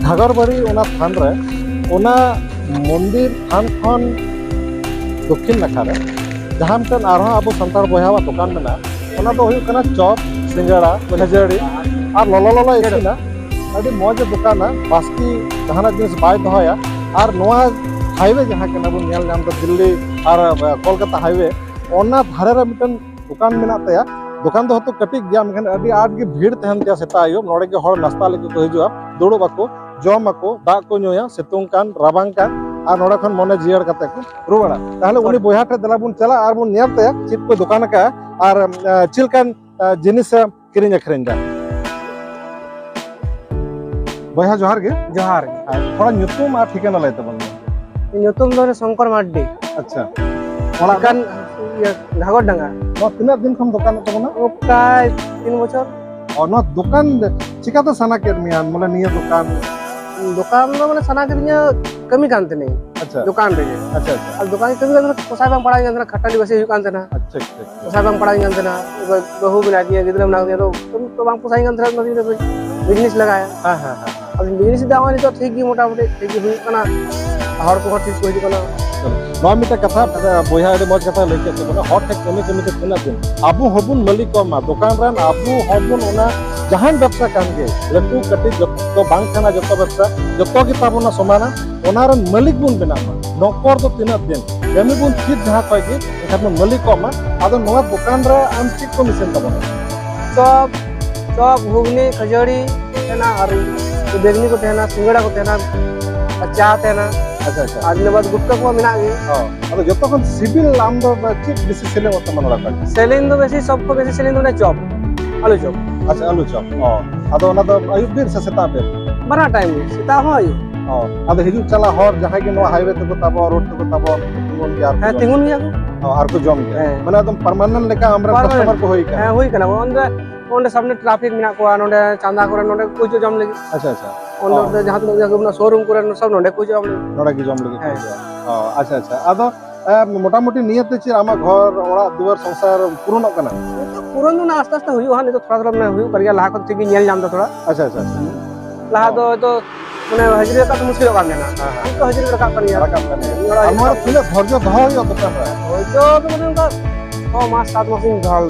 घागरबाड़ी थान रे मंदिर थान खन दक्षिण नाखा रे जहाँ मिटन अब सानतार बयहावा दुकान मेना चॉप सिंगाड़ा खजड़ी और ललो इसीना अभी मौज दुकान बास्की जहां जिनिस बाय दहया और नोआ हाईवे जहाँ के बन नाम दिल्ली और कोलकाता हाईवे ओना धारे रे मिटन दुकान मेना तया दुकान तो कटिक गया मेखान अभी आट गे भीड़ तहन तया सेता आयुब नोडे के हर नास्ता लेके को हिजुआ दुड़ुबाको जमाको दा को नुया सितुंग कान राबांग कान और नोडे खन मने जियर कते को रुवाड़ा ताहले उनी बयहा ठे दला बुन चला और बुन नेल तया चित को दुकान का और चिलकान जिनिस किरिंग अखरिंग दा बयहा जोहार गे थोड़ा ᱧᱩᱛᱩᱢ और ठिकाना लय तबन ᱧᱩᱛᱩᱢ दो शंकर मार्डी अच्छा दुकान घागर डांगा नो तीना दिन खम दुकान तबना ओका 3 बछर और नो दुकान चिकाते सना के मियान मोले निया दुकान दो माने सना के कमी कानते नहीं अच्छा दुकान रे अच्छा अच्छा और दुकान कमी कानते पोसाय बांग पड़ा गया खट्टाली बसे हुई कानते ना अच्छा अच्छा पोसाय बांग पड़ा गया ना बहु बिना दिया गिदरा बना दिया तो बांग पोसाय गया ना बिजनेस लगाया हां हां हां अब बिजनेस दावानी तो ठीक ही मोटा मोटी ठीक ही हुई कना हर को ठीक कोई कना नो मिटा कथा बयहा अडे मज कथा लेके तबना हॉट टेक कमी के तिना दिन आबू हबुन मालिक को मा दुकान रन आबू हबुन ओना जहान व्यवसाय कान गे लटू कटी जतो बांग खाना जतो व्यवसाय जतो की ताबना समाना ओना रन मालिक बुन बेना मा नौकर तो तिना दिन कमी बुन चित जहां कय गे एखान मालिक को मा आदो नोआ दुकान रे आम चित को मिशन तबना सब घुगनी खजड़ी तेना और बेगनी को तेना सिंगड़ा को तेना चा तेना अच्छा अच्छा आज ने बाद गुटका को मिना गे हां अदो जतो खन सिविल आम दो चित बेसी सेले मत मनरा का सेलिंग दो बेसी सब को बेसी सेलिंग दो चॉप आलू चॉप अच्छा आलू चॉप हां अदो ना दो अयुब दिन से सेता पे बना टाइम में सीता हो आयु हां अदो हिजु चला हर जहां के नो हाईवे तो ताबो रोड तो ताबो तिंगुन यार हां तिंगुन या को और को जम गया माने एकदम परमानेंट लेका हमरा कस्टमर को होई का हां होई कना ओंडे सामने ट्रैफिक मिना को नोडे चांदा करे नोडे कुछ जम लगी अच्छा अच्छा ओंडे जहां तक जाके शोरूम करे सब नोडे कुछ जम लगी नोडे की जम लगी हां अच्छा अच्छा अदो मोटा मोटी नियत चे आमा घर ओड़ा दुआर संसार पूर्ण कना पूर्ण ना आस्ते आस्ते हुई हां तो थोड़ा थोड़ा ना हुई करिया लाहा को ठीक नेल जाम थोड़ा अच्छा अच्छा लाहा तो माने हजरी का तो मुश्किल काम देना हां तो हजरी का काम करनी हमारा तुले धैर्य धहो यो दुकान रे तो माने उनका 6 मास 7 मास इन धल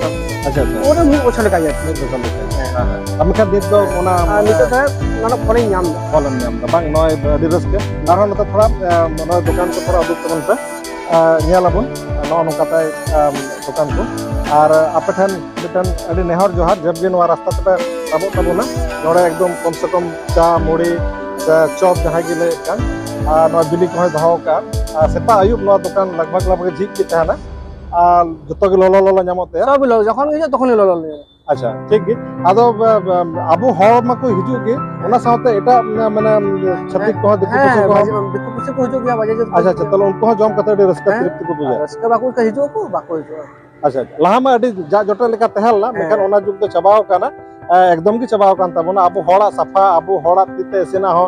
अच्छा अच्छा ओरे मु ओछले का जात दुकान ले हां हम का देख दो ओना नितो था ना फोन नाम कॉलम नाम बांग नय दिवस के आरो न थोड़ा ना दुकान को थोड़ा दुक तबन पे नेलाबन नो नो कता दुकान को और आपठन मिटन अडी नेहर जोहार जब जे नवा रास्ता पे तबो तबोना नोडे एकदम कम से कम चा मुड़ी चॉप जहां के ले कान नो बिली को दहो का सेता आयुब नो दुकान लगभग झिक के तहना जतो के ललो नामते सब लो जखन गे तखन ललो अच्छा ठीक गे आदो आबो हर मको हिजु गे ओना साथे एटा माने छतिक को दिक्कत को हिजु गया बजे अच्छा अच्छा तलो उनको जम कते रस्ता तृप्ति को बुझा रस्ता बाको का हिजु को बाको हिजु अच्छा लहा मा अडी जा जटा लेका तहल ना मेखान ओना जुग तो चबाव काना एकदम की चबाव कान तबना आबो हड़ा सफा आबो हड़ा तिते सेना हो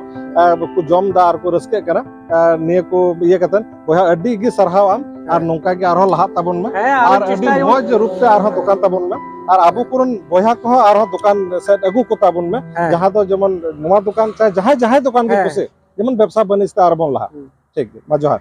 को जमदार को रस्के करा निये को ये कतन ओहा अडी गी सरहाव आम और नोंका के आरो लहा तबन में और अडी मौज रूप से आरो दुकान तबन में और आबो पुरन बयहा को आरो दुकान सेट अगु को तबन में जहां तो जमन नवा दुकान चाहे जहां दुकान के कुसे जमन व्यवसाय बनिस्ता आरो बन लहा ठीक मा जोहार